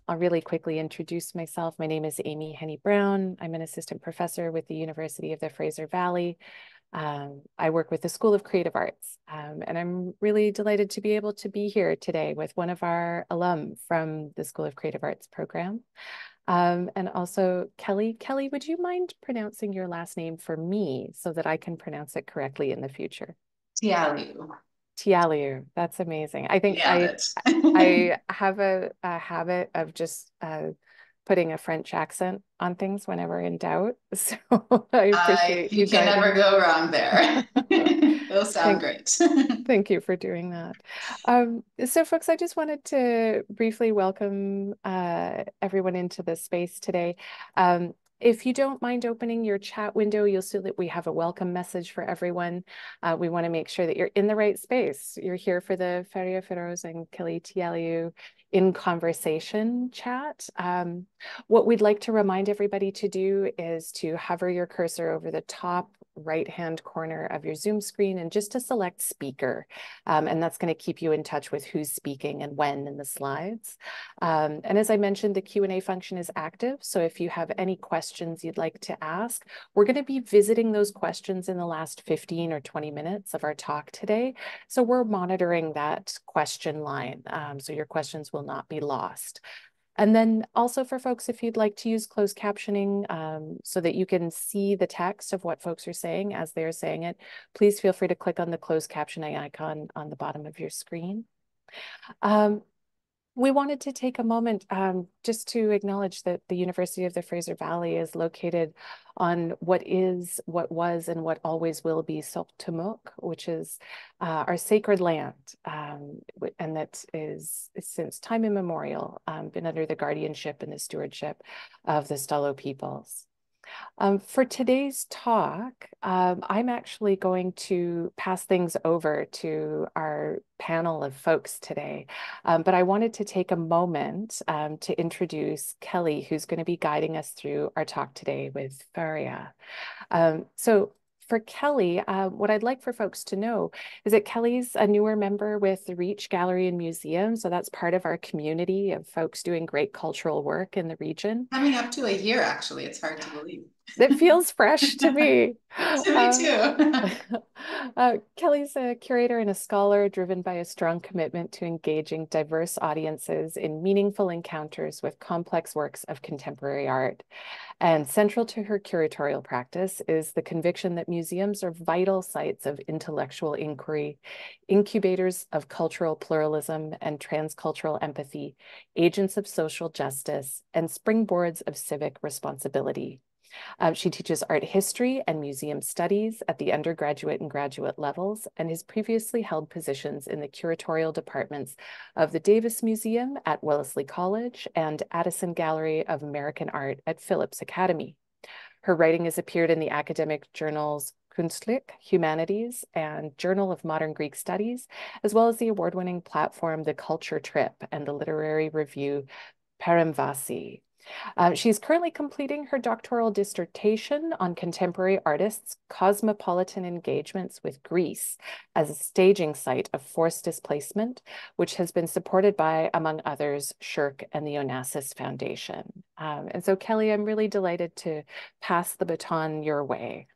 I'll really quickly introduce myself. My name is Amy Henny-Brown. I'm an assistant professor with the University of the Fraser Valley. I work with the School of Creative Arts, and I'm really delighted to be able to be here today with one of our alum from the School of Creative Arts program. And also Kelley. Kelley, would you mind pronouncing your last name for me so that I can pronounce it correctly in the future? Tiliou. Tiliou. That's amazing. I think Yeah, it. I have a habit of just putting a French accent on things whenever in doubt. So I appreciate You you can guiding never me. go wrong there. It'll sound Thank great. Thank you for doing that. So folks, I just wanted to briefly welcome everyone into the space today. If you don't mind opening your chat window, you'll see that we have a welcome message for everyone. We want to make sure that you're in the right space. You're here for the Faria Firoz and Kelley Tiliou in conversation chat. What we'd like to remind everybody to do is to hover your cursor over the top right-hand corner of your Zoom screen and just to select speaker. And that's going to keep you in touch with who's speaking and when in the slides. And as I mentioned, the Q&A function is active. So if you have any questions you'd like to ask, we're going to be visiting those questions in the last 15 or 20 minutes of our talk today. So we're monitoring that question line. So your questions will not be lost. And then also for folks, if you'd like to use closed captioning so that you can see the text of what folks are saying as they're saying it, please feel free to click on the closed captioning icon on the bottom of your screen. We wanted to take a moment just to acknowledge that the University of the Fraser Valley is located on what was, and what always will be Tiliou, which is our sacred land, and that is since time immemorial been under the guardianship and the stewardship of the Tiliou peoples. For today's talk, I'm actually going to pass things over to our panel of folks today. But I wanted to take a moment to introduce Kelley, who's going to be guiding us through our talk today with Faria. So for Kelley, what I'd like for folks to know is that Kelley's a newer member with the Reach Gallery and Museum. So that's part of our community of folks doing great cultural work in the region. Coming up to a year, actually. It's hard to believe. It feels fresh to me. To me too. Kelley's a curator and a scholar driven by a strong commitment to engaging diverse audiences in meaningful encounters with complex works of contemporary art. And central to her curatorial practice is the conviction that museums are vital sites of intellectual inquiry, incubators of cultural pluralism and transcultural empathy, agents of social justice, and springboards of civic responsibility. She teaches art history and museum studies at the undergraduate and graduate levels and has previously held positions in the curatorial departments of the Davis Museum at Wellesley College and Addison Gallery of American Art at Phillips Academy. Her writing has appeared in the academic journals Kunstlich, Humanities, and Journal of Modern Greek Studies, as well as the award-winning platform The Culture Trip and the literary review Paramvasi. She's currently completing her doctoral dissertation on contemporary artists' cosmopolitan engagements with Greece as a staging site of forced displacement, which has been supported by, among others, Shirk and the Onassis Foundation. And so, Kelley, I'm really delighted to pass the baton your way.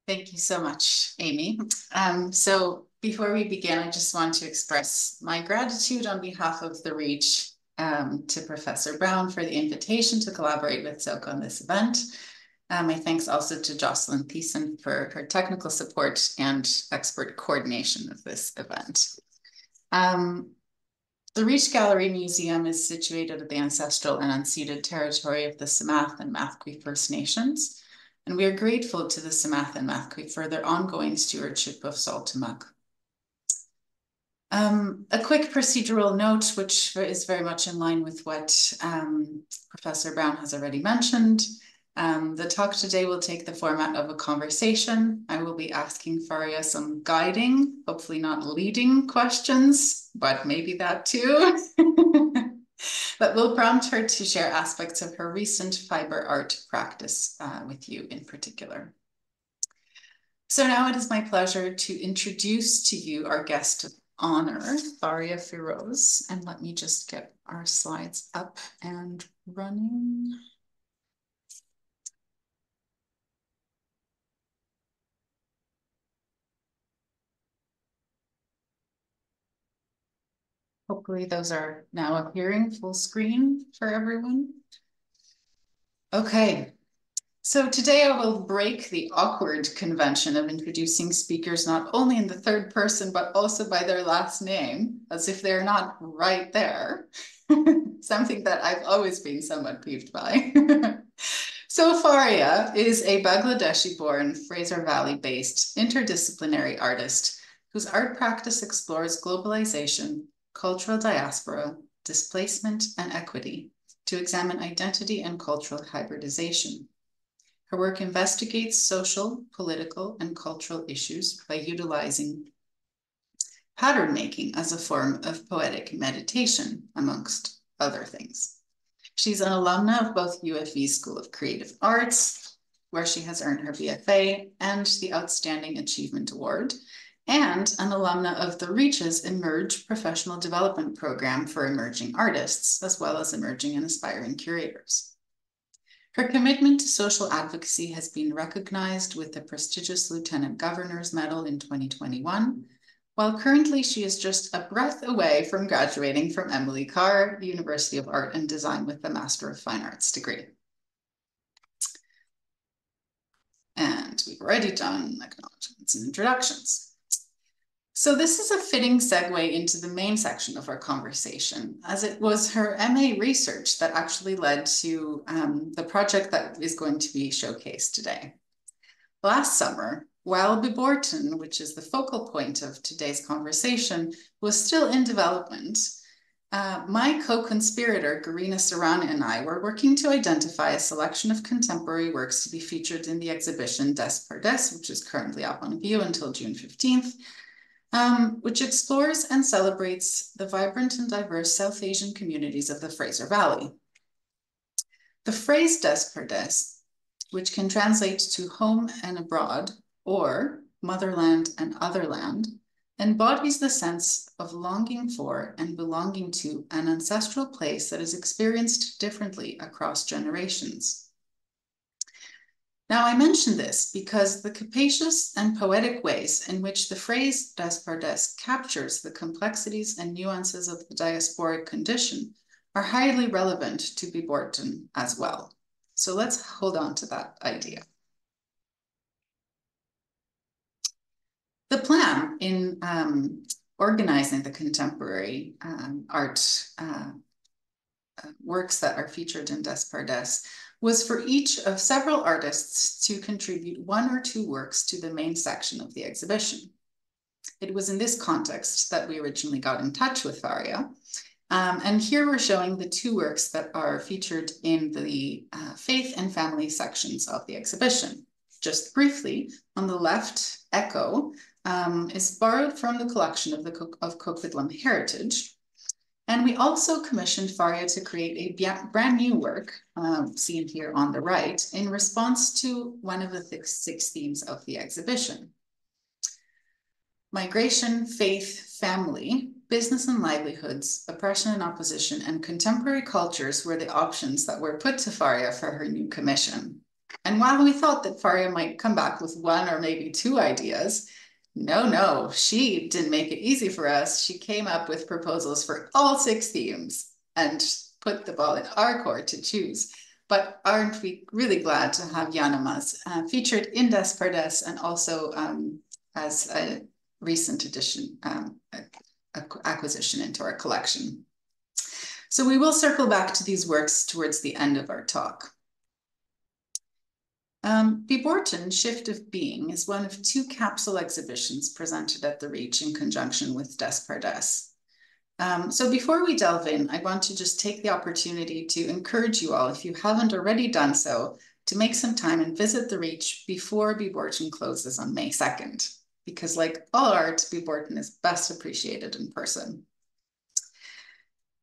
Thank you so much, Amy. So before we begin, I just want to express my gratitude on behalf of the Reach to Professor Brown for the invitation to collaborate with Silk on this event. My thanks also to Jocelyn Thiessen for her technical support and expert coordination of this event. The Reach Gallery Museum is situated at the ancestral and unceded territory of the Samath and Mathquay First Nations, and we are grateful to the Samath and Mathquay for their ongoing stewardship of Tiliou. A quick procedural note, which is very much in line with what Professor Brown has already mentioned. The talk today will take the format of a conversation. I will be asking Faria some guiding, hopefully not leading questions, but maybe that too. But we'll prompt her to share aspects of her recent fiber art practice with you in particular. So now it is my pleasure to introduce to you our guest honor Faria Firoz, and let me just get our slides up and running. Hopefully those are now appearing full screen for everyone. Okay, so today I will break the awkward convention of introducing speakers not only in the third person, but also by their last name, as if they're not right there. Something that I've always been somewhat peeved by. So Faria is a Bangladeshi-born, Fraser Valley-based interdisciplinary artist whose art practice explores globalization, cultural diaspora, displacement, and equity to examine identity and cultural hybridization. Her work investigates social, political, and cultural issues by utilizing pattern making as a form of poetic meditation, amongst other things. She's an alumna of both UFV School of Creative Arts, where she has earned her BFA and the Outstanding Achievement Award, and an alumna of the Reach's Emerge Professional Development Program for emerging artists, as well as emerging and aspiring curators. Her commitment to social advocacy has been recognized with the prestigious Lieutenant Governor's Medal in 2021, while currently she is just a breath away from graduating from Emily Carr University of Art and Design with the Master of Fine Arts degree. And we've already done acknowledgements and introductions. So this is a fitting segue into the main section of our conversation, as it was her MA research that actually led to the project that is going to be showcased today. Last summer, while Biborton, which is the focal point of today's conversation, was still in development, my co-conspirator, Garina Sarana, and I were working to identify a selection of contemporary works to be featured in the exhibition Des per Des, which is currently up on view until June 15th, which explores and celebrates the vibrant and diverse South Asian communities of the Fraser Valley. The phrase Des per Des, which can translate to home and abroad, or motherland and otherland, embodies the sense of longing for and belonging to an ancestral place that is experienced differently across generations. Now, I mention this because the capacious and poetic ways in which the phrase Des per Des captures the complexities and nuances of the diasporic condition are highly relevant to Biborton as well. So let's hold on to that idea. The plan in organizing the contemporary art works that are featured in Des per Des was for each of several artists to contribute one or two works to the main section of the exhibition. It was in this context that we originally got in touch with Faria. And here we're showing the two works that are featured in the faith and family sections of the exhibition. Just briefly, on the left, Echo is borrowed from the collection of Coquitlam Heritage. And we also commissioned Faria to create a brand new work, seen here on the right, in response to one of the six themes of the exhibition. Migration, faith, family, business and livelihoods, oppression and opposition, and contemporary cultures were the options that were put to Faria for her new commission. And while we thought that Faria might come back with one or maybe two ideas, no, she didn't make it easy for us. She came up with proposals for all six themes and put the ball in our court to choose. But aren't we really glad to have Yanamaz featured in Des per Des and also as a recent addition, acquisition into our collection. So we will circle back to these works towards the end of our talk. Biborton Shift of Being is one of two capsule exhibitions presented at the Reach in conjunction with Des per Des. So before we delve in, I want to just take the opportunity to encourage you all, if you haven't already done so, to make some time and visit the Reach before Biborton closes on May 2nd. Because like all art, Biborton is best appreciated in person.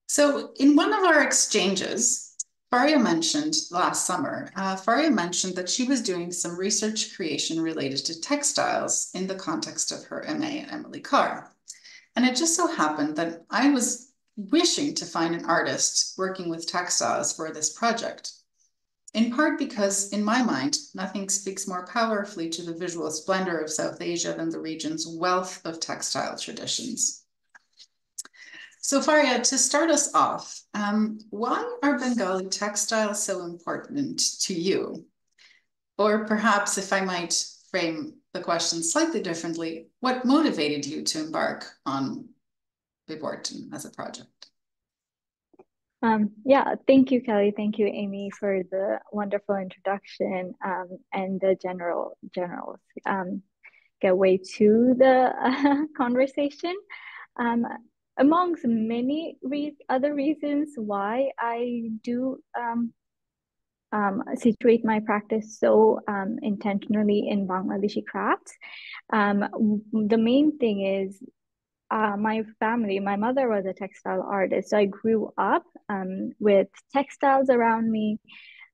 So in one of our exchanges, Faria mentioned last summer, Faria mentioned that she was doing some research creation related to textiles in the context of her MA at Emily Carr. And it just so happened that I was wishing to find an artist working with textiles for this project, in part because, in my mind, nothing speaks more powerfully to the visual splendor of South Asia than the region's wealth of textile traditions. So Faria, to start us off, why are Bengali textiles so important to you? Or perhaps, if I might frame the question slightly differently, what motivated you to embark on Viborton as a project? Yeah, thank you, Kelly. Thank you, Amy, for the wonderful introduction and the general getaway to the conversation. Um, Amongst many other reasons why I do situate my practice so intentionally in Bangladeshi crafts, the main thing is my family, my mother was a textile artist. So I grew up with textiles around me.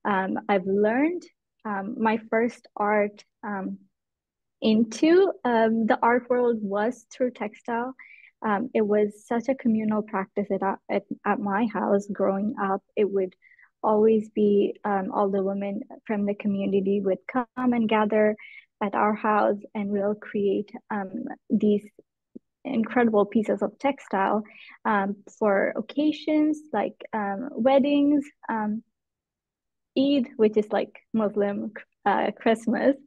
I've learned my first art into the art world was through textile. It was such a communal practice at my house growing up. It would always be all the women from the community would come and gather at our house, and we'll create these incredible pieces of textile for occasions like weddings, Eid, which is like Muslim Christmas,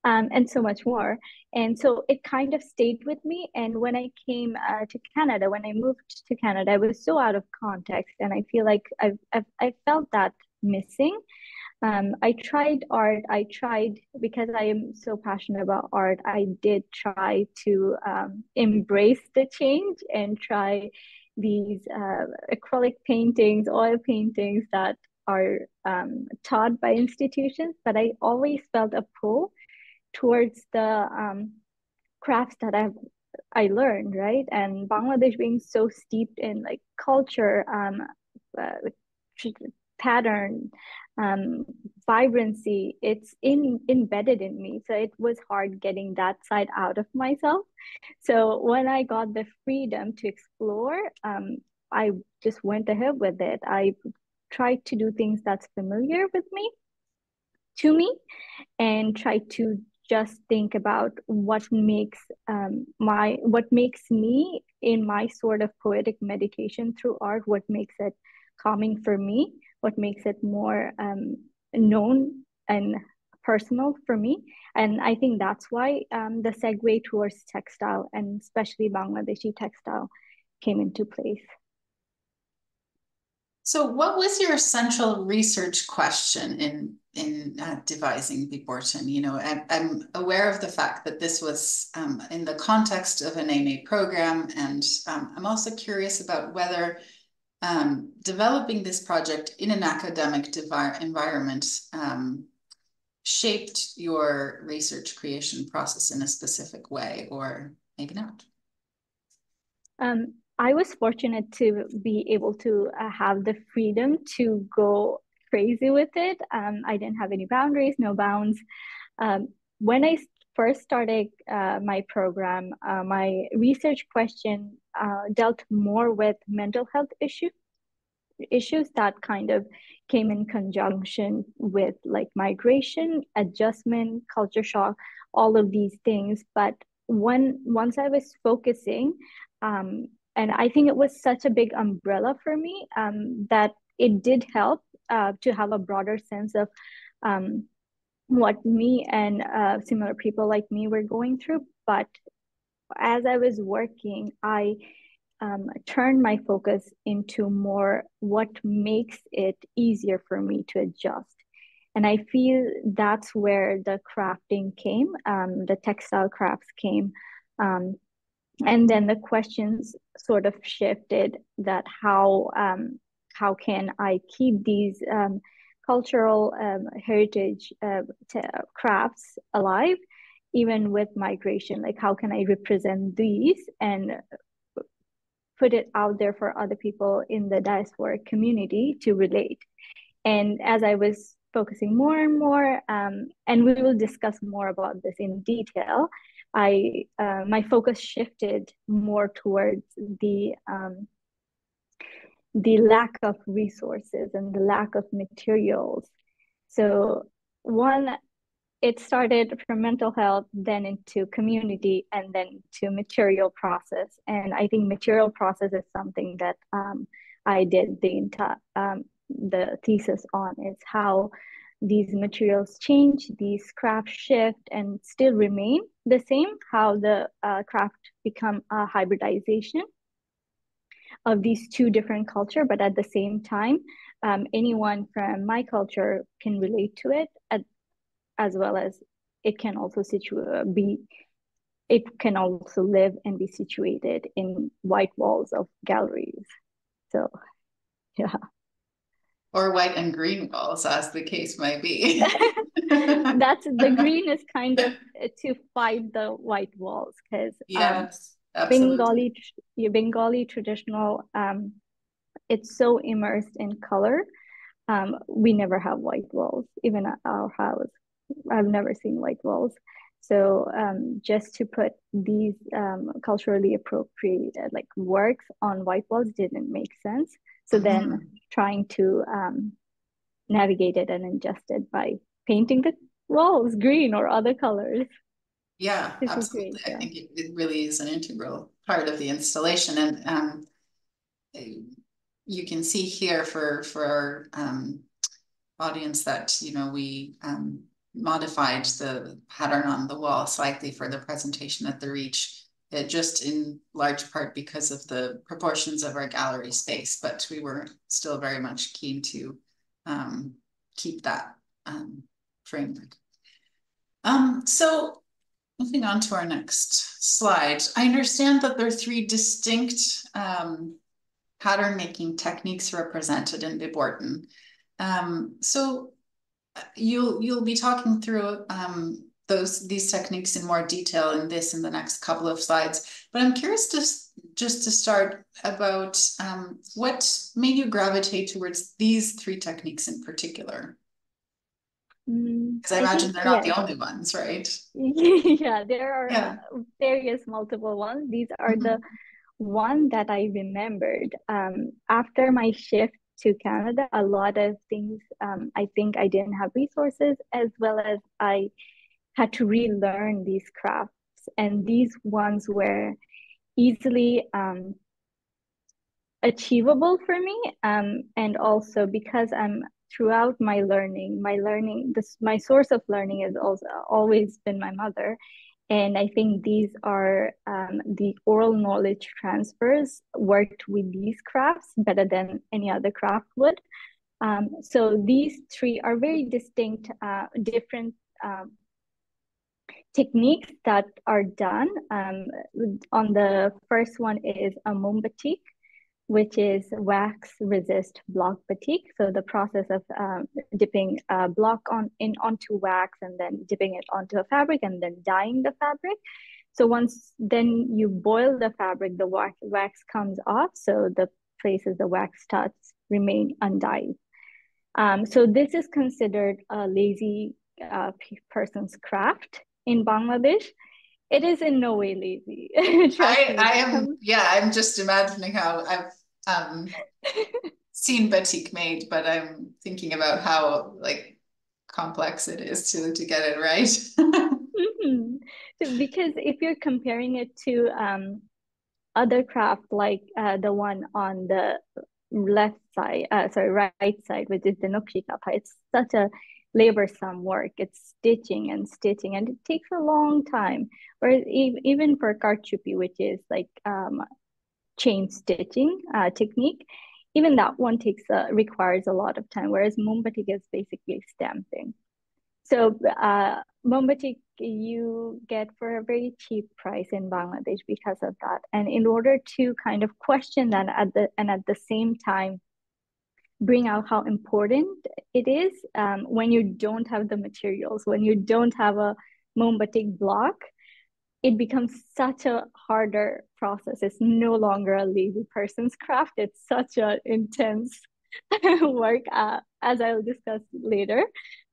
and so much more. And so it kind of stayed with me. And when I came to Canada, when I moved to Canada, I was so out of context, and I feel like I felt that missing. I tried art. I tried because I am so passionate about art. I did try to embrace the change and try these acrylic paintings, oil paintings that are taught by institutions, but I always felt a pull towards the crafts that I learned, right? And Bangladesh being so steeped in like culture, uh, pattern, vibrancy, it's embedded in me. So it was hard getting that side out of myself. So when I got the freedom to explore, I just went ahead with it. I tried to do things that's familiar with me, to me, and try to just think about what makes me in my sort of poetic meditation through art, what makes it calming for me, what makes it more known and personal for me. And I think that's why the segue towards textile, and especially Bangladeshi textile, came into place. So, what was your central research question in devising Viborton? You know, I'm aware of the fact that this was in the context of an MA program, and I'm also curious about whether developing this project in an academic environment shaped your research creation process in a specific way, or maybe not. I was fortunate to be able to have the freedom to go crazy with it. I didn't have any boundaries, no bounds. When I first started my program, my research question dealt more with mental health issues that kind of came in conjunction with like migration, adjustment, culture shock, all of these things. But once I was focusing, and I think it was such a big umbrella for me that it did help to have a broader sense of what me and similar people like me were going through. But as I was working, I turned my focus into more what makes it easier for me to adjust. And I feel that's where the crafting came, the textile crafts came. And then the questions sort of shifted that how can I keep these cultural heritage crafts alive even with migration? Like how can I represent these and put it out there for other people in the diaspora community to relate? And as I was focusing more and more, and we will discuss more about this in detail, my focus shifted more towards the lack of resources and the lack of materials. So one, it started from mental health, then into community, and then to material process. And I think material process is something that I did the thesis on, is how these materials change, these crafts shift and still remain the same, how the craft become a hybridization of these two different culture, but at the same time, anyone from my culture can relate to it, as well as it can also live and be situated in white walls of galleries. So, yeah. Or white and green walls, as the case might be. That's the green is kind of to fight the white walls, because yes, absolutely. Bengali traditional, it's so immersed in color. We never have white walls, even at our house. I've never seen white walls. So just to put these culturally appropriated like works on white walls didn't make sense. So then trying to navigate it and adjust it by painting the walls green or other colors. Yeah, absolutely. I think it really is an integral part of the installation. And you can see here for our audience that, you know, we modified the pattern on the wall slightly for the presentation at the Reach, just in large part because of the proportions of our gallery space, but we were still very much keen to keep that framework. So moving on to our next slide, I understand that there are 3 distinct pattern making techniques represented in Biborton. So you'll be talking through these techniques in more detail in the next couple of slides, but I'm curious just to start about what made you gravitate towards these 3 techniques in particular? Because I imagine they're not the only ones, right? Yeah, there are various multiple ones. These are the one that I remembered. After my shift to Canada, a lot of things, I think I didn't have resources, as well as I had to relearn these crafts. And these ones were easily achievable for me. And also because throughout my learning, my source of learning has also always been my mother. And I think these are the oral knowledge transfers worked with these crafts better than any other craft would. So these 3 are very distinct, different techniques that are done. On the first one is a mum batik, which is wax resist block batik. So the process of dipping a block onto wax and then dipping it onto a fabric and then dyeing the fabric. So once then you boil the fabric, the wax comes off. So the places the wax starts remain undyed. So this is considered a lazy person's craft in Bangladesh. It is in no way lazy. I'm just imagining how I've seen batik made, but I'm thinking about how like complex it is to get it right. Because if you're comparing it to other craft, like the one on the right side, which is the nokshi kapha, it's such a laborsome work. It's stitching, and it takes a long time. Whereas even for karchupi, which is like chain stitching technique, even that one requires a lot of time. Whereas mum batik is basically stamping. So mum batik you get for a very cheap price in Bangladesh because of that. And in order to kind of question that at the same time bring out how important it is, when you don't have the materials, when you don't have a mum batik block, it becomes such a harder process. It's no longer a lazy person's craft. It's such an intense work, as I'll discuss later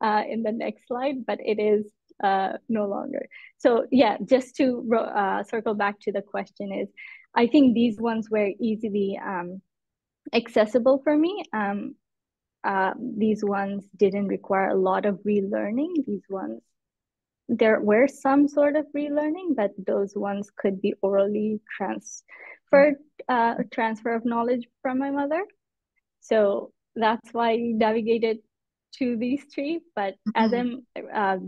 in the next slide. But it is no longer. So yeah, just to circle back to the question is, I think these ones were easily accessible for me. These ones didn't require a lot of relearning. These ones, there were some sort of relearning, but those ones could be orally transfer of knowledge from my mother. So that's why I navigated to these three. But as I'm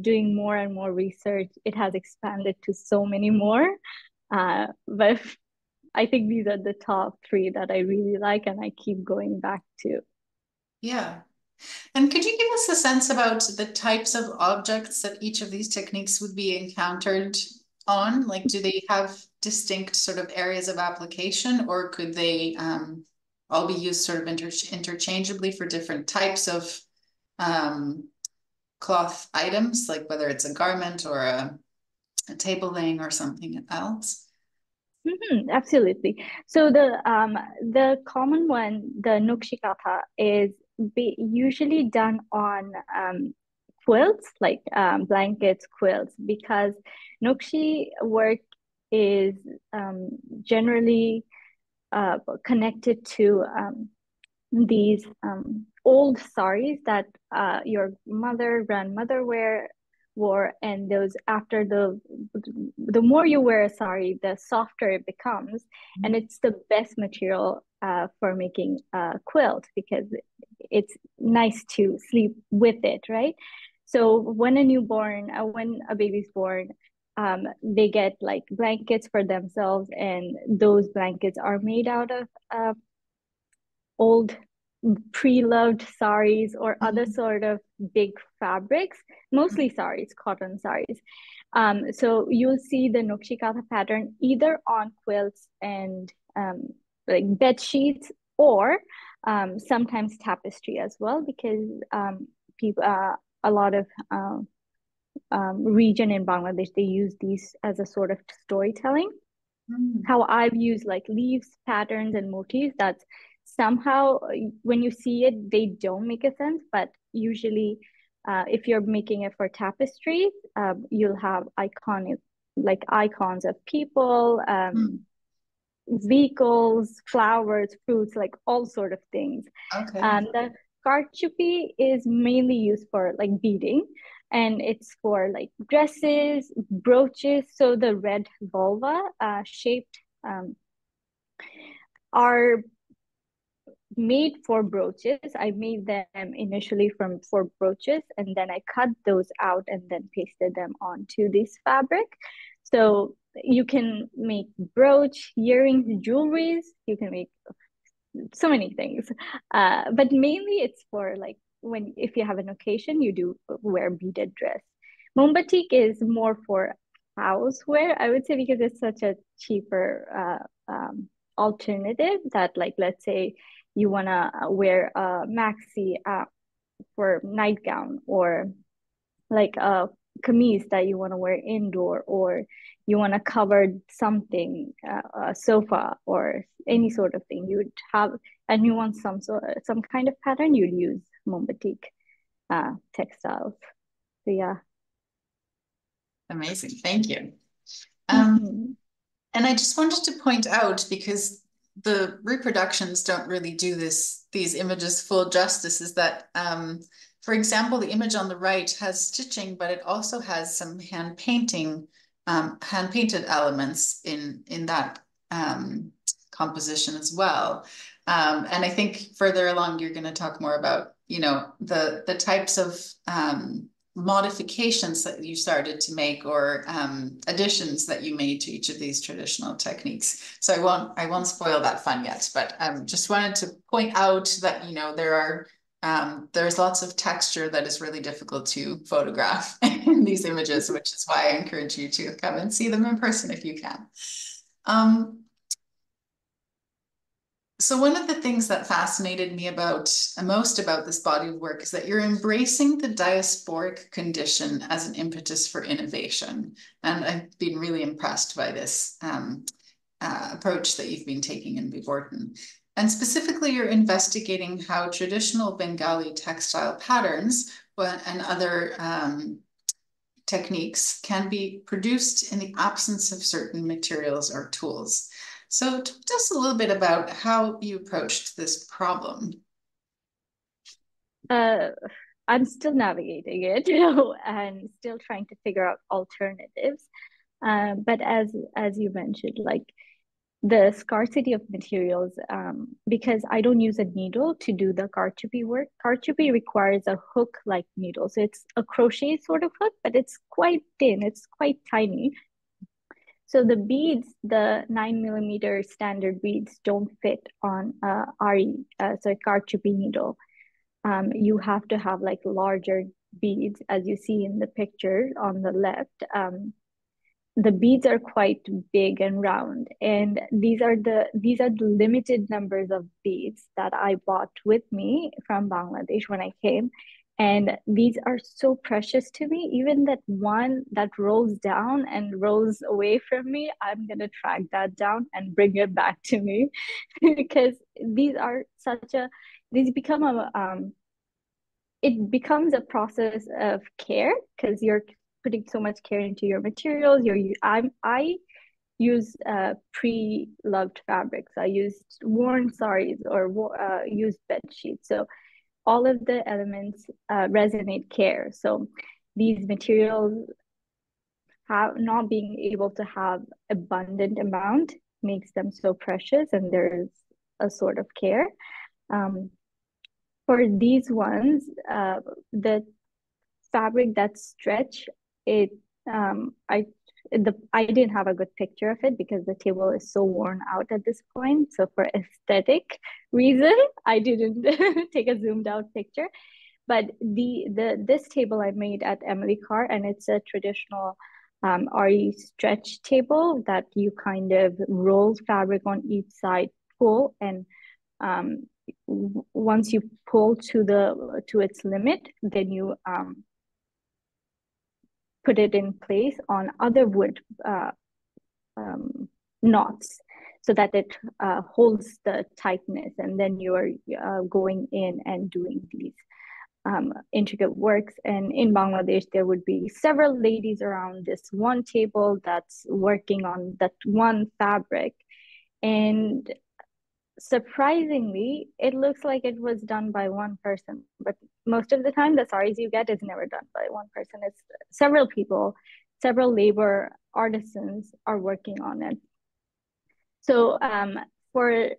doing more and more research, it has expanded to so many more. But I think these are the top three that I really like and I keep going back to. Yeah. And could you give us a sense about the types of objects that each of these techniques would be encountered on? Like, do they have distinct sort of areas of application, or could they all be used sort of interchangeably for different types of cloth items, like whether it's a garment or a table laying or something else? Absolutely. So the common one, the nukshikatha, is usually done on quilts, like blankets, quilts, because nukshi work is generally connected to these old saris that your mother, grandmother wore, and those after the more you wear a sari, the softer it becomes, and it's the best material for making a quilt because it's nice to sleep with it, right? So when when a baby's born, they get like blankets for themselves, and those blankets are made out of old pre-loved saris or other sort of big fabrics, mostly saris, cotton saris. So you'll see the nukshikatha pattern either on quilts and like bed sheets, or sometimes tapestry as well, because people a lot of region in Bangladesh, they use these as a sort of storytelling. How I've used like leaves, patterns, and motifs that somehow when you see it, they don't make a sense, but usually if you're making it for tapestry, you'll have icons of people, vehicles, flowers, fruits, like all sort of things. Okay. The karchupi is mainly used for like beading, and it's for like dresses, brooches. So the red vulva shaped are made for brooches. I made them initially for brooches, and then I cut those out and then pasted them onto this fabric. So you can make brooch, earrings, jewelries. You can make so many things, but mainly it's for like if you have an occasion, you do wear beaded dress. Mombatik is more for housewear, I would say, because it's such a cheaper alternative. That, like, let's say you want to wear a maxi for nightgown, or like a kameez that you want to wear indoor, or you want to cover something, a sofa or any sort of thing you would have, and you want some kind of pattern, you'd use Mombatik textiles. So yeah. Amazing, thank you. And I just wanted to point out, because the reproductions don't really do these images full justice, is that for example, the image on the right has stitching, but it also has some hand painted elements in that composition as well. And I think further along, you're going to talk more about, the types of modifications that you started to make, or additions that you made to each of these traditional techniques. So I won't spoil that fun yet, but just wanted to point out that, there's lots of texture that is really difficult to photograph in these images, which is why I encourage you to come and see them in person if you can. So one of the things that fascinated me most about this body of work is that you're embracing the diasporic condition as an impetus for innovation. And I've been really impressed by this approach that you've been taking in Vivorton. And specifically, you're investigating how traditional Bengali textile patterns and other techniques can be produced in the absence of certain materials or tools. So talk to us a little bit about how you approached this problem. I'm still navigating it, and still trying to figure out alternatives. But as you mentioned, like the scarcity of materials, because I don't use a needle to do the kaরচুপি work. Kaরচুপি requires a hook-like needle. So it's a crochet sort of hook, but it's quite thin, it's quite tiny. So the beads, the 9mm standard beads, don't fit on so a kaরচুপি needle. You have to have like larger beads, as you see in the picture on the left. The beads are quite big and round, and these are the limited numbers of beads that I bought with me from Bangladesh when I came. And these are so precious to me. Even that one that rolls down and rolls away from me, I'm gonna track that down and bring it back to me because these are these become it becomes a process of care because you're putting so much care into your materials. I use pre-loved fabrics. I used worn saris or used bed sheets. So all of the elements resonate care. So these materials not being able to have abundant amount makes them so precious, and there's a sort of care. For these ones, the fabric that stretch, I didn't have a good picture of it because the table is so worn out at this point. So for aesthetic reason, I didn't take a zoomed out picture. But this table I made at Emily Carr, and it's a traditional RE stretch table that you kind of roll fabric on each side, pull, and once you pull to its limit, then you put it in place on other wood knots so that it holds the tightness, and then you are going in and doing these intricate works. And in Bangladesh, there would be several ladies around this one table that's working on that one fabric. And surprisingly, it looks like it was done by one person, but most of the time the saris you get is never done by one person. It's several people, several labor artisans are working on it. So for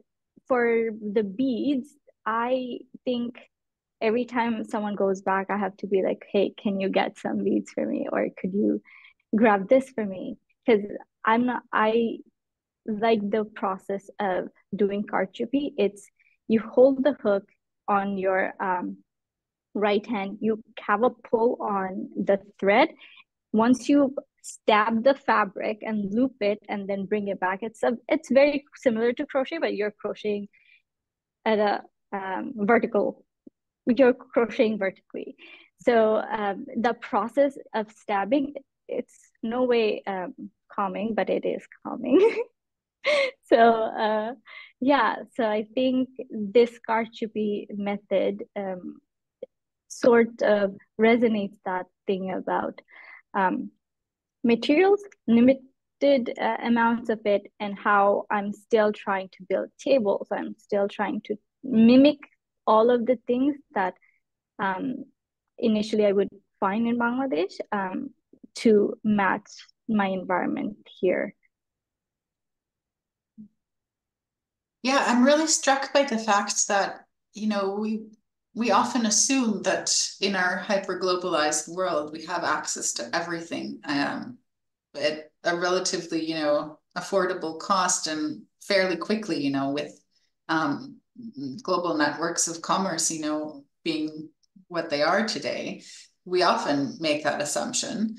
the beads, I think every time someone goes back, I have to be like, hey, can you get some beads for me, or could you grab this for me? Because I like the process of doing kaরচুপি. It's you hold the hook on your right hand, you have a pull on the thread. Once you stab the fabric and loop it and then bring it back, it's very similar to crochet, but you're crocheting at a you're crocheting vertically. So the process of stabbing, it's no way calming, but it is calming. So yeah, so I think this kaরচুপি method sort of resonates that thing about materials, limited amounts of it, and how I'm still trying to build tables. I'm still trying to mimic all of the things that initially I would find in Bangladesh to match my environment here. Yeah, I'm really struck by the fact that, you know, we often assume that in our hyper-globalized world, we have access to everything at a relatively, you know, affordable cost and fairly quickly, you know, with global networks of commerce, you know, being what they are today. We often make that assumption.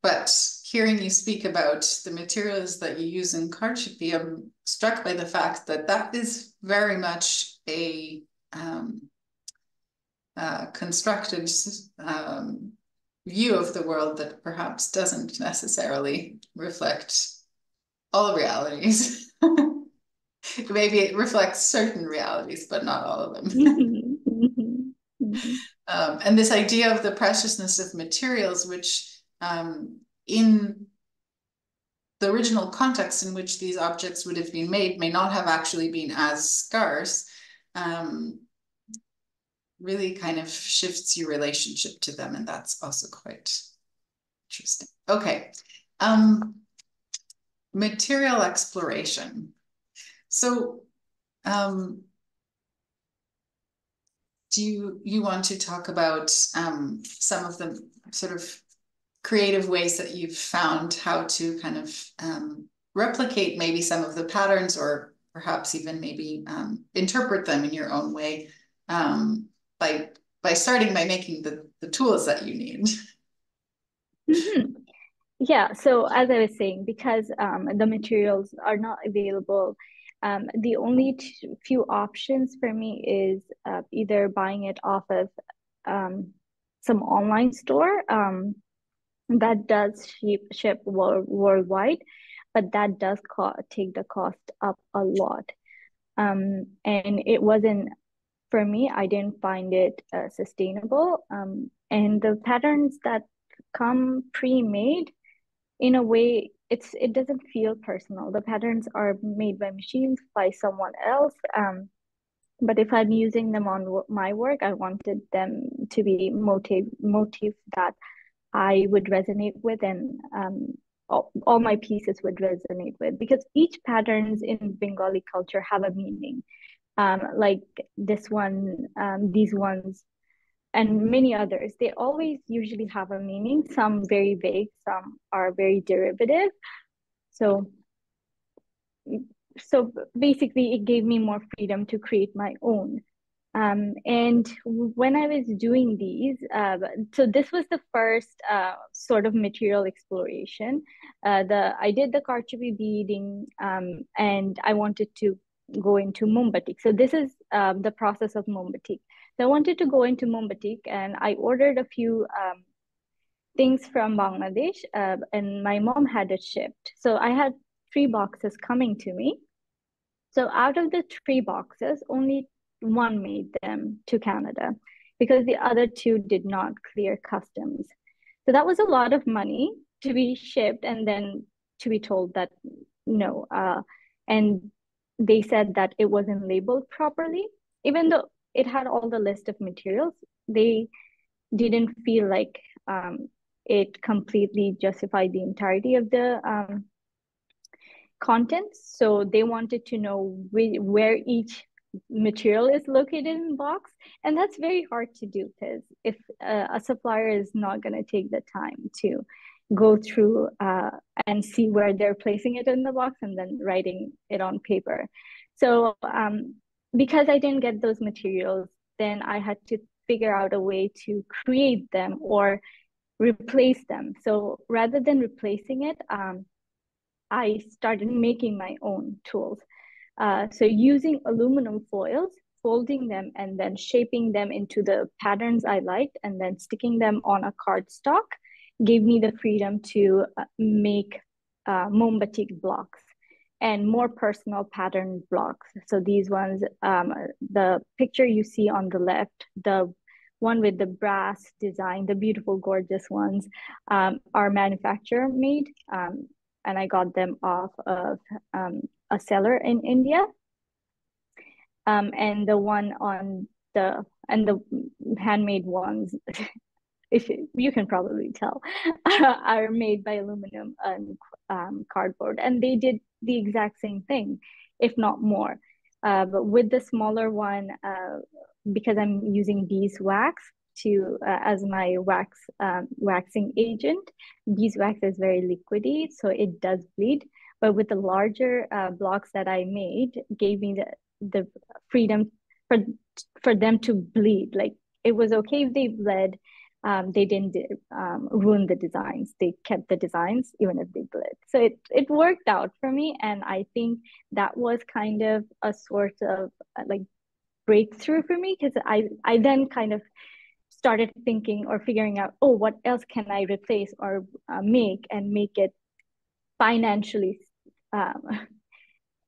But hearing you speak about the materials that you use in kaরচুপি, I'm struck by the fact that that is very much a constructed view of the world that perhaps doesn't necessarily reflect all realities. Maybe it reflects certain realities, but not all of them. And this idea of the preciousness of materials, which in the original context in which these objects would have been made may not have actually been as scarce, really kind of shifts your relationship to them. And that's also quite interesting. Okay. Material exploration. So do you want to talk about some of the sort of creative ways that you've found how to kind of replicate maybe some of the patterns, or perhaps even maybe interpret them in your own way, by starting by making the tools that you need? Mm-hmm. Yeah, so as I was saying, because the materials are not available, the only few options for me is either buying it off of some online store that does ship worldwide, but that does take the cost up a lot. And it wasn't, for me, I didn't find it sustainable. And the patterns that come pre-made, in a way, it doesn't feel personal. The patterns are made by machines, by someone else. But if I'm using them on my work, I wanted them to be motifs that I would resonate with, and all my pieces would resonate with, because each patterns in Bengali culture have a meaning. Like this one, these ones, and many others, they always usually have a meaning, some very vague, some are very derivative. So so basically it gave me more freedom to create my own. And when I was doing these, so this was the first sort of material exploration. I did the Karchabi beading, and I wanted to go into Mumbatik. So this is the process of Mumbatik. So I wanted to go into Mumbatik, and I ordered a few things from Bangladesh, and my mom had it shipped. So I had 3 boxes coming to me. So out of the 3 boxes, only one made them to Canada, because the other 2 did not clear customs. So that was a lot of money to be shipped, and then to be told that no. And they said that it wasn't labeled properly, even though it had all the list of materials. They didn't feel like it completely justified the entirety of the contents. So they wanted to know where each material is located in the box. And that's very hard to do, because if a supplier is not going to take the time to go through and see where they're placing it in the box and then writing it on paper. So because I didn't get those materials, then I had to figure out a way to create them or replace them. So rather than replacing it, I started making my own tools. So using aluminum foils, folding them, and then shaping them into the patterns I liked, and then sticking them on a cardstock gave me the freedom to make Mombatik blocks and more personal pattern blocks. So these ones, the picture you see on the left, the one with the brass design, the beautiful, gorgeous ones, are manufacturer made. And I got them off of a seller in India. And the one on the handmade ones, if you can probably tell, are made by aluminum and cardboard, and they did the exact same thing, if not more. But with the smaller one, because I'm using beeswax to as my waxing agent, beeswax is very liquidy, so it does bleed. But with the larger blocks that I made, gave me the freedom for them to bleed. Like, it was okay if they bled. They didn't ruin the designs. They kept the designs even if they bled. So it worked out for me, and I think that was kind of a sort of like breakthrough for me, because I then kind of started thinking or figuring out, oh, what else can I replace or make it financially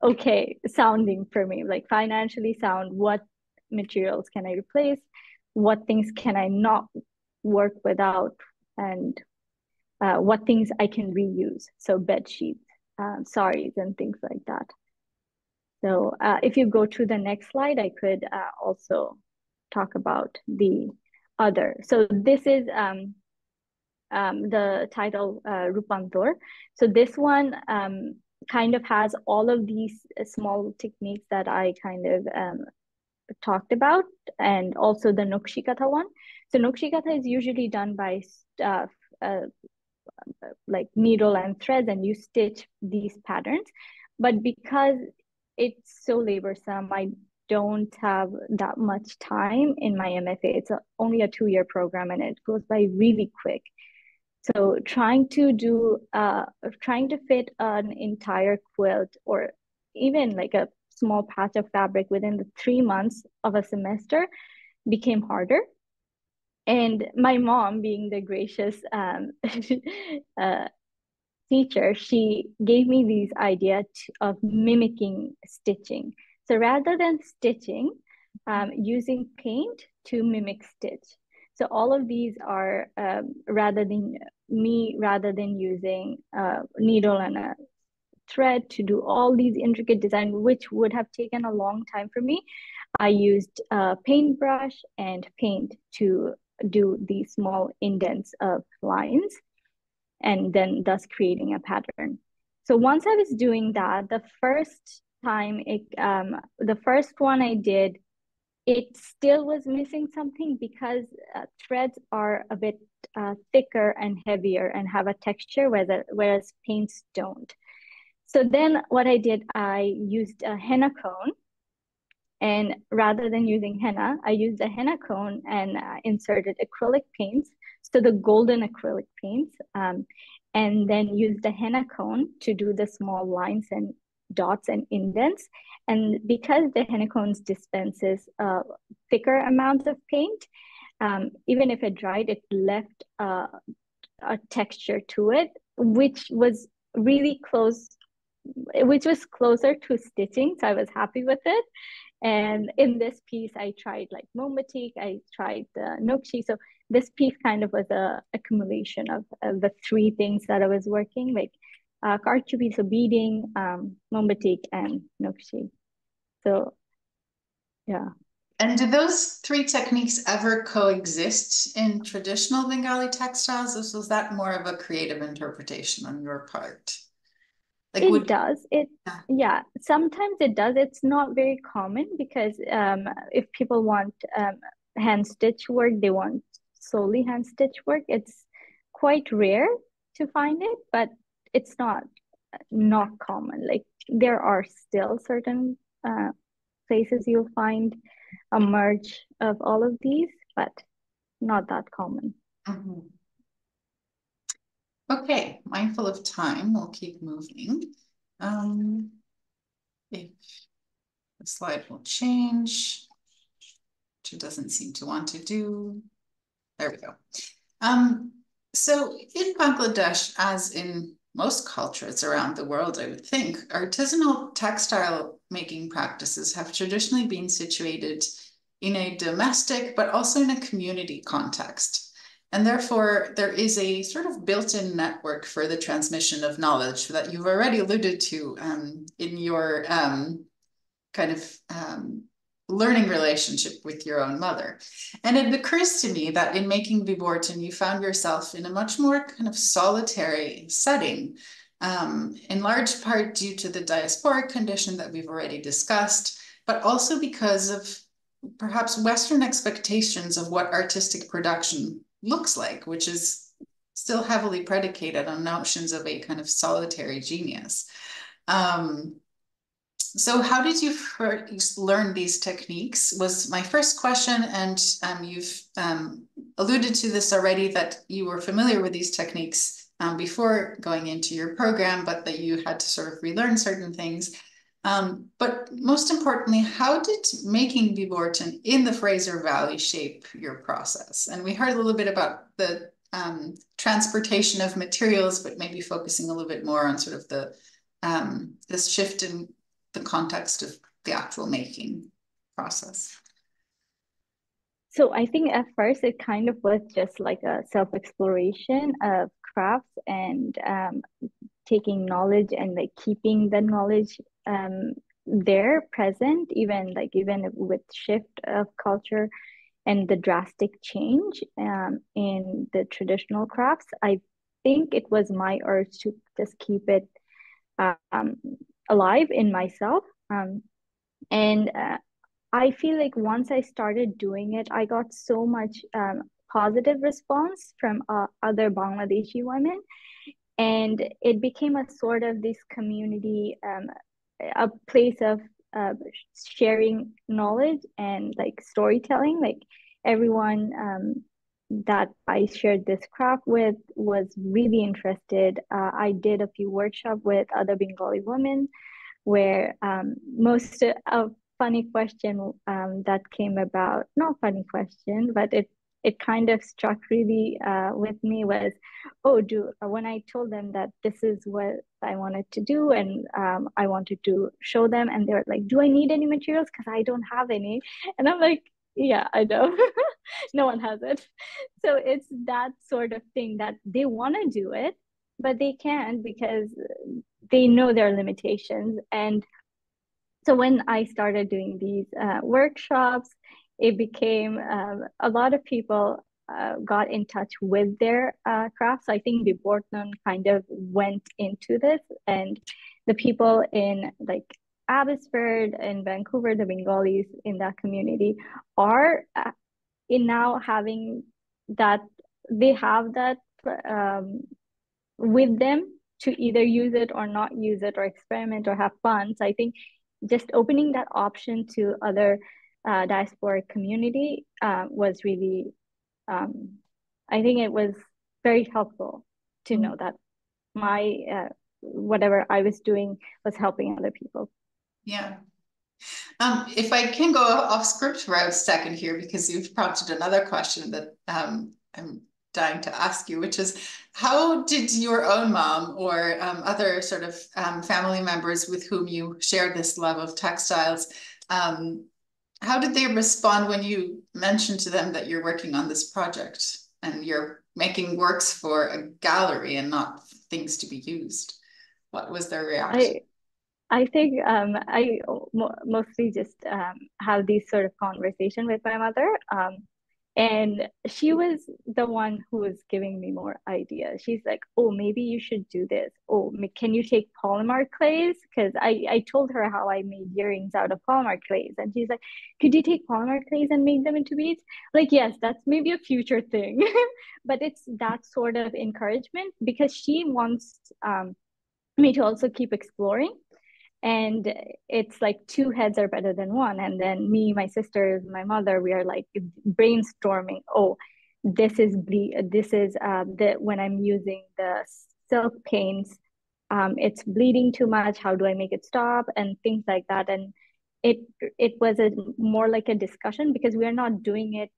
okay sounding for me, like financially sound. What materials can I replace? what things can I not work without, and what things I can reuse. So bed sheets, saris, and things like that. So if you go to the next slide, I could also talk about the other. So this is the title Rupantor. So this one kind of has all of these small techniques that I kind of talked about, and also the Nokshikata one. So Nokshikata is usually done by like needle and threads, and you stitch these patterns. But because it's so laborsome, I don't have that much time in my MFA. It's only a 2-year program, and it goes by really quick. So trying to fit an entire quilt, or even like a small patch of fabric within the 3 months of a semester, became harder. And my mom, being the gracious teacher, she gave me these ideas of mimicking stitching. So rather than stitching, using paint to mimic stitch. So all of these are rather than using a needle and a thread to do all these intricate design, which would have taken a long time for me, I used a paintbrush and paint to do these small indents of lines, and then thus creating a pattern. So once I was doing that, the first one I did, it still was missing something, because threads are a bit thicker and heavier and have a texture, whereas paints don't. So then what I did, I used a henna cone. And rather than using henna, I used a henna cone and inserted acrylic paints. So the golden acrylic paints, and then used the henna cone to do the small lines and dots and indents. And because the henna cones dispenses thicker amounts of paint, even if it dried, it left a texture to it, which was really close, which was closer to stitching. So I was happy with it. And in this piece, I tried like Momatik, I tried the Nokshi. So this piece kind of was a accumulation of the 3 things that I was working, like Karchubi, so beading, Momatik, and Nokshi. So yeah. And do those 3 techniques ever coexist in traditional Bengali textiles? Or was that more of a creative interpretation on your part? Like it does. Yeah, sometimes it does. It's not very common, because if people want hand stitch work, they want solely hand stitch work. It's quite rare to find it, but it's not common. Like there are still certain places you'll find a merge of all of these, but not that common. Mm-hmm. Okay, mindful of time, we'll keep moving. If the slide will change, which it doesn't seem to want to do. There we go. So in Bangladesh, as in most cultures around the world, I would think, artisanal textile making practices have traditionally been situated in a domestic, but also in a community context. And therefore, there is a sort of built-in network for the transmission of knowledge that you've already alluded to in your kind of learning relationship with your own mother. And it occurs to me that in making Viborton, you found yourself in a much more kind of solitary setting, in large part due to the diasporic condition that we've already discussed, but also because of perhaps Western expectations of what artistic production looks like, which is still heavily predicated on notions of a kind of solitary genius. So how did you first learn these techniques was my first question, and you've alluded to this already, that you were familiar with these techniques before going into your program, but that you had to sort of relearn certain things. But most importantly, how did making Viborton in the Fraser Valley shape your process? And we heard a little bit about the transportation of materials, but maybe focusing a little bit more on sort of the this shift in the context of the actual making process. So I think at first it kind of was just like a self-exploration of crafts and taking knowledge and like keeping the knowledge there present, even with shift of culture and the drastic change in the traditional crafts. I think it was my urge to just keep it um, alive in myself. And I feel like once I started doing it, I got so much positive response from other Bangladeshi women, and it became a sort of this community, a place of uh, sharing knowledge and like storytelling. Like everyone that I shared this craft with was really interested. I did a few workshops with other Bengali women where most of funny question that came about, not funny question, but it kind of struck really with me was, oh, do when I told them that this is what I wanted to do and I wanted to show them, and they were like, do I need any materials? Because I don't have any. And I'm like, yeah, I know. No one has it. So it's that sort of thing that they want to do it, but they can't because they know their limitations. And so when I started doing these workshops, it became a lot of people got in touch with their crafts. I think the Bortnon kind of went into this, and the people in like Abbotsford and Vancouver, the Bengalis in that community, are in now having that, they have that um, with them to either use it or not use it or experiment or have fun. So I think just opening that option to other diasporic community was really, um, I think it was very helpful to know that my whatever I was doing was helping other people. Yeah. If I can go off script for a second here, because you've prompted another question that I'm dying to ask you, which is how did your own mom or other sort of family members with whom you share this love of textiles, how did they respond when you mentioned to them that you're working on this project and you're making works for a gallery and not things to be used? What was their reaction? I think I mostly just have these sort of conversation with my mother. And she was the one who was giving me more ideas. She's like, oh, maybe you should do this. Oh, can you take polymer clays? Because I told her how I made earrings out of polymer clays. And she's like, could you take polymer clays and make them into beads? Like, yes, that's maybe a future thing. But it's that sort of encouragement because she wants me to also keep exploring, and it's like two heads are better than one. And then me, my sisters, my mother, we are like brainstorming, oh, this is the when I'm using the silk paints, it's bleeding too much, how do I make it stop, and things like that. And it it was a more like a discussion because we are not doing it,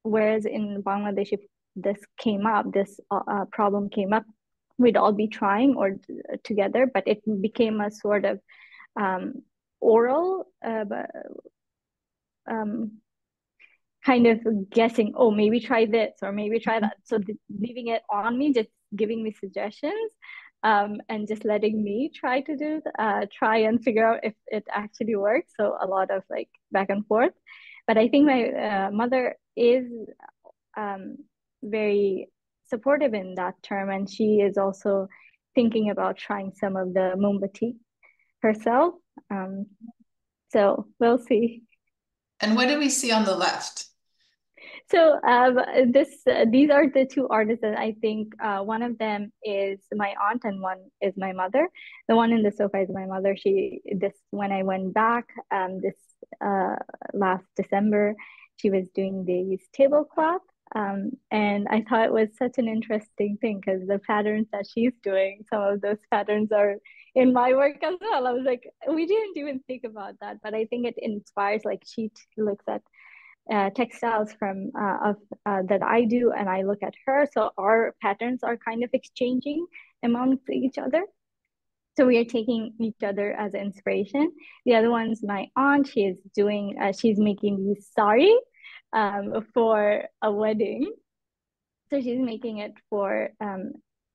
whereas in Bangladesh, if this problem came up, we'd all be trying or together, but it became a sort of um, oral, um, kind of guessing, oh, maybe try this or maybe try that. So leaving it on me, just giving me suggestions, and just letting me try and figure out if it actually works. So a lot of like back and forth. But I think my mother is um, very supportive in that term, and she is also thinking about trying some of the mombati herself. Um, so we'll see. And what do we see on the left? So these are the two artists that I think one of them is my aunt and one is my mother. The one in the sofa is my mother. When I went back this uh, last December, she was doing these tablecloth. And I thought it was such an interesting thing because the patterns that she's doing, some of those patterns are in my work as well. I was like, we didn't even think about that, but I think it inspires. Like she looks at textiles from that I do, and I look at her. So our patterns are kind of exchanging amongst each other. So we are taking each other as inspiration. The other one's my aunt. She's making these sari for a wedding. So she's making it for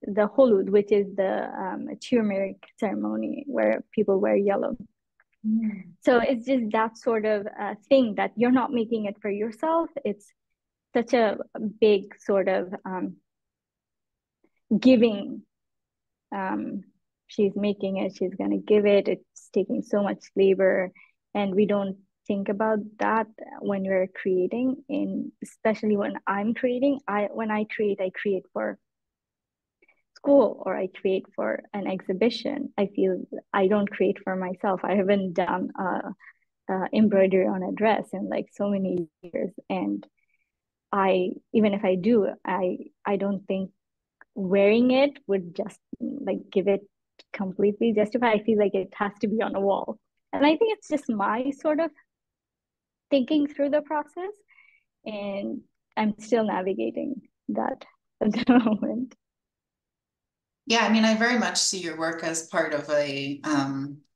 the Holud, which is the turmeric ceremony where people wear yellow. So it's just that sort of thing that you're not making it for yourself. It's such a big sort of giving. She's making it, she's going to give it. It's taking so much labor, and we don't think about that when we're creating. In especially when I'm creating, when I create for school or I create for an exhibition. I feel I don't create for myself. I haven't done embroidery on a dress in like so many years, and I even if I do, I don't think wearing it would just like give it completely justify. I feel like it has to be on a wall, and I think it's just my sort of thinking through the process, and I'm still navigating that at the moment. Yeah, I mean, I very much see your work as part of a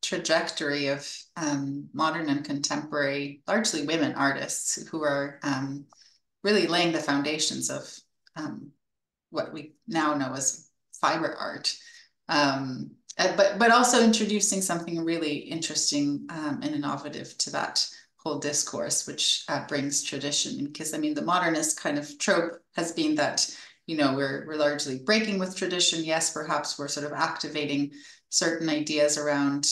trajectory of modern and contemporary, largely women artists who are really laying the foundations of what we now know as fiber art. But also introducing something really interesting and innovative to that whole discourse, which brings tradition. Because I mean, the modernist kind of trope has been that, you know, we're largely breaking with tradition. Yes, perhaps we're sort of activating certain ideas around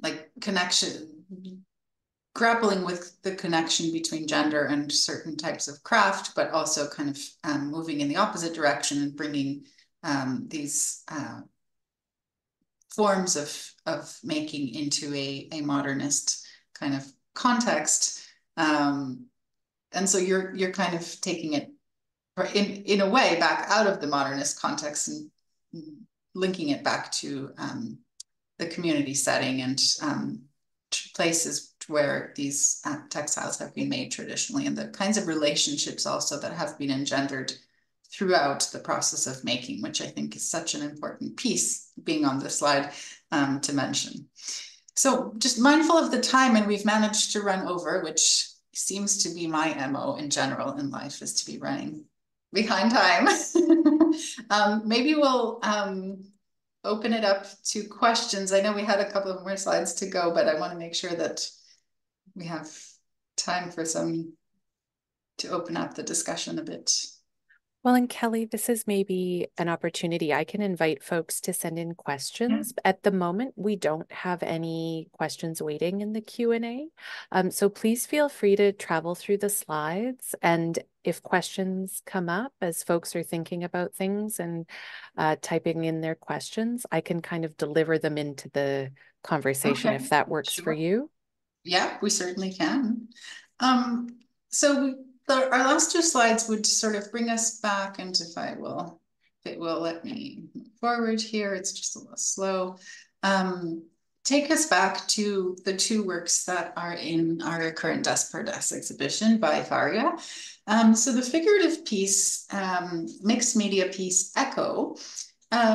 like connection, grappling with the connection between gender and certain types of craft, but also kind of moving in the opposite direction and bringing these forms of making into a modernist kind of context. And so you're kind of taking it in a way back out of the modernist context and linking it back to the community setting and places where these textiles have been made traditionally, and the kinds of relationships also that have been engendered throughout the process of making, which I think is such an important piece being on the slide to mention. So just mindful of the time, and we've managed to run over, which seems to be my MO in general in life, is to be running behind time. Maybe we'll open it up to questions. I know we had a couple of more slides to go, but I want to make sure that we have time for some to open up the discussion a bit. Well, and Kelley, this is maybe an opportunity. I can invite folks to send in questions. Yeah. At the moment, we don't have any questions waiting in the Q&A. So please feel free to travel through the slides. And if questions come up as folks are thinking about things and typing in their questions, I can kind of deliver them into the conversation if that works for you. Yeah, we certainly can. So our last two slides would sort of bring us back, and if it will let me move forward here, it's just a little slow. Take us back to the two works that are in our current Desk per Desk exhibition by Faria. So the figurative piece, mixed media piece, Echo,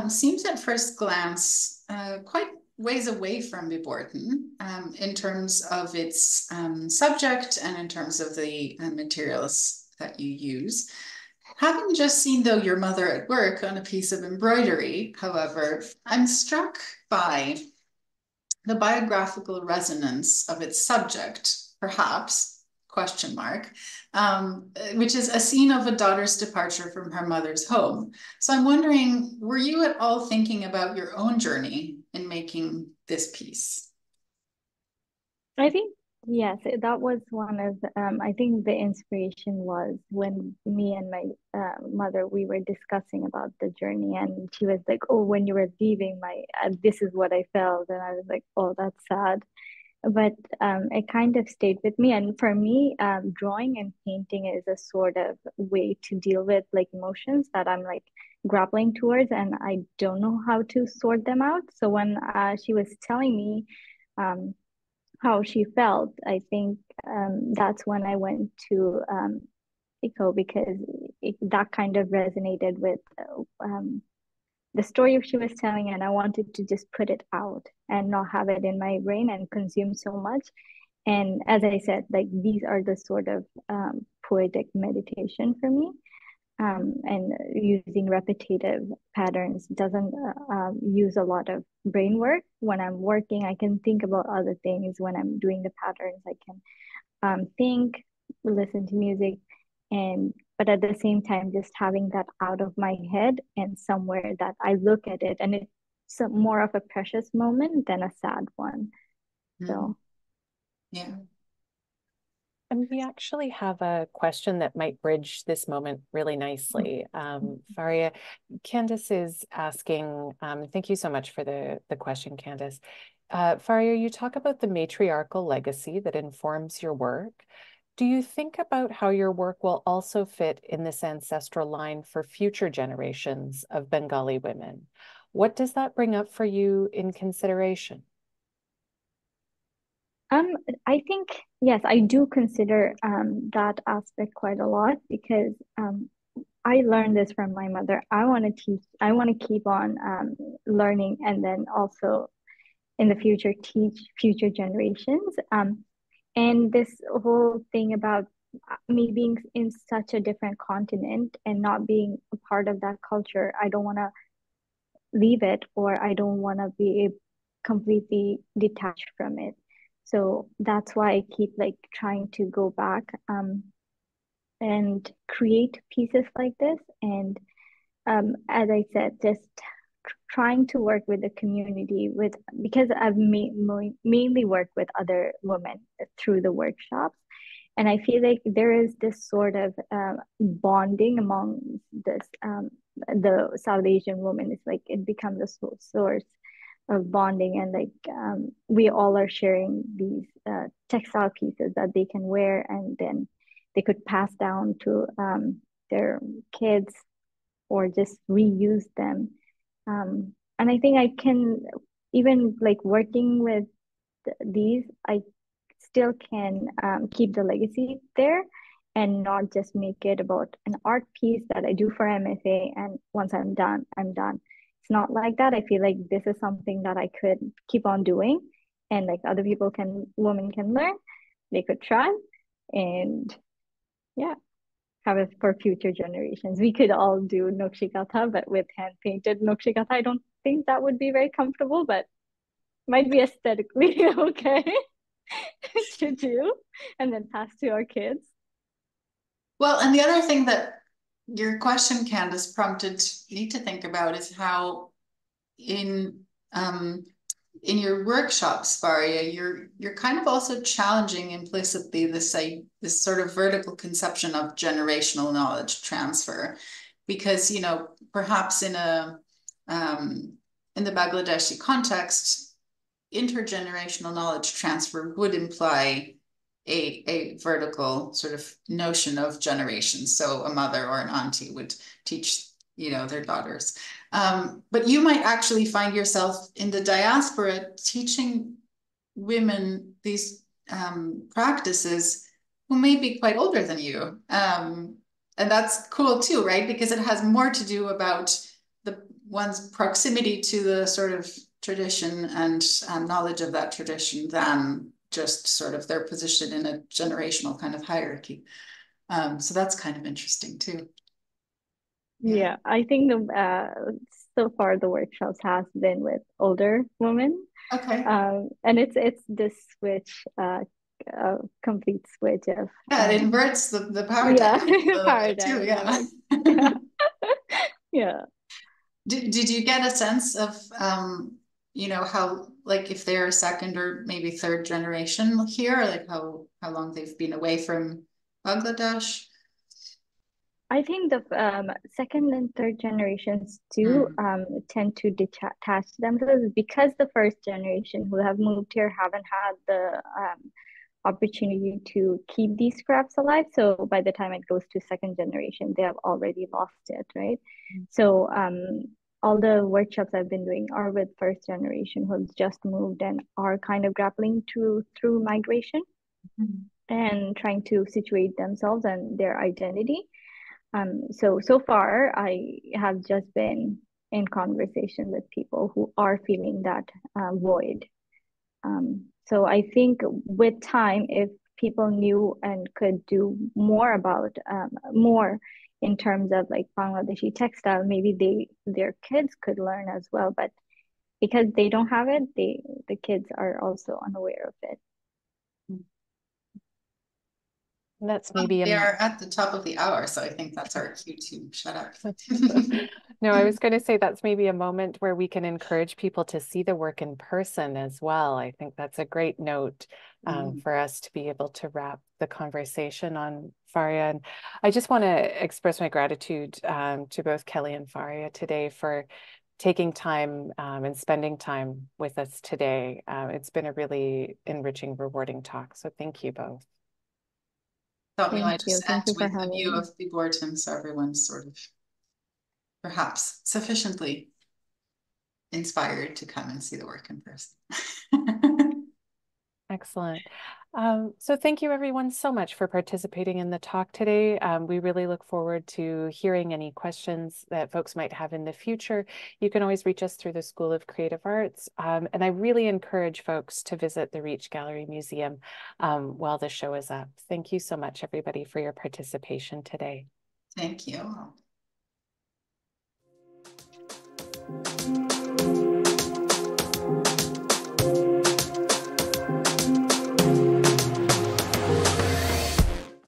seems at first glance quite ways away from Biborten in terms of its subject and in terms of the materials that you use. Having just seen, though, your mother at work on a piece of embroidery, however, I'm struck by the biographical resonance of its subject, perhaps, question mark, which is a scene of a daughter's departure from her mother's home. So I'm wondering, were you at all thinking about your own journey in making this piece? I think, yes, that was one of, I think the inspiration was when me and my mother, we were discussing about the journey, and she was like, oh, when you were leaving, this is what I felt. And I was like, oh, that's sad. But it kind of stayed with me. And for me, drawing and painting is a sort of way to deal with like emotions that I'm like grappling towards, and I don't know how to sort them out. So when she was telling me how she felt, I think that's when I went to Echo, because that kind of resonated with the story she was telling, and I wanted to just put it out and not have it in my brain and consume so much. And as I said, like these are the sort of poetic meditation for me. And using repetitive patterns doesn't use a lot of brain work. When I'm working, I can think about other things. When I'm doing the patterns, I can think, listen to music, and but at the same time, just having that out of my head and somewhere that I look at it, and it's more of a precious moment than a sad one. So yeah. And we actually have a question that might bridge this moment really nicely. Faria, Candace is asking, thank you so much for the question, Candace. Faria, you talk about the matriarchal legacy that informs your work. Do you think about how your work will also fit in this ancestral line for future generations of Bengali women? What does that bring up for you in consideration? I think yes, I do consider that aspect quite a lot because I learned this from my mother. I want to teach, I want to keep on learning and then also in the future teach future generations. And this whole thing about me being in such a different continent and not being a part of that culture, I don't want to leave it or I don't want to be completely detached from it. So that's why I keep like trying to go back and create pieces like this. And as I said, just trying to work with the community with because I've mainly worked with other women through the workshops. And I feel like there is this sort of bonding among this the South Asian women. It's like it becomes a source of bonding, and like we all are sharing these textile pieces that they can wear, and then they could pass down to their kids or just reuse them. And I think I can even like working with these, I still can keep the legacy there and not just make it about an art piece that I do for MFA and once I'm done, I'm done. It's not like that. I feel like this is something that I could keep on doing and like other people can, women can learn, they could try and yeah, have it for future generations. We could all do Nokshikatha, but with hand painted Nokshikatha, I don't think that would be very comfortable, but might be aesthetically okay to do and then pass to our kids. Well, and the other thing that your question, Candace, prompted me to think about is how in in your workshops, Faria, you're kind of also challenging implicitly this sort of vertical conception of generational knowledge transfer, because perhaps in the Bangladeshi context, intergenerational knowledge transfer would imply a vertical sort of notion of generations. So a mother or an auntie would teach, their daughters. But you might actually find yourself in the diaspora teaching women these practices who may be quite older than you. And that's cool too, right? Because it has more to do about one's proximity to the sort of tradition and knowledge of that tradition than just sort of their position in a generational kind of hierarchy. So that's kind of interesting too. Yeah, I think so far the workshops has been with older women. Okay. And it's this switch, complete switch of yeah, it inverts the power yeah, dynamic a little power bit too. Yeah. dynamic. Yeah. Yeah. Did you get a sense of how, like, if they're second or maybe third generation here, like how long they've been away from Bangladesh? I think the second and third generations do tend to detach themselves because the first generation who have moved here haven't had the opportunity to keep these crafts alive. So by the time it goes to second generation, they have already lost it, right? So all the workshops I've been doing are with first generation who have just moved and are kind of grappling through migration and trying to situate themselves and their identity. So far, I have just been in conversation with people who are feeling that void. So I think with time, if people knew and could do more about more in terms of like Bangladeshi textile, maybe their kids could learn as well. But because they don't have it, the kids are also unaware of it. That's maybe They are at the top of the hour, so I think that's our cue to shut up. No, I was going to say that's maybe a moment where we can encourage people to see the work in person as well. I think that's a great note for us to be able to wrap the conversation on Faria. And I just want to express my gratitude to both Kelley and Faria today for taking time and spending time with us today. It's been a really enriching, rewarding talk. So thank you both. Thought we might Thank you. just Thank end you for with a having view me. of the Borton, so everyone's sort of perhaps sufficiently inspired to come and see the work in person. Excellent. So thank you everyone so much for participating in the talk today. We really look forward to hearing any questions that folks might have in the future. You can always reach us through the School of Creative Arts. And I really encourage folks to visit the Reach Gallery Museum while the show is up. Thank you so much, everybody, for your participation today. Thank you.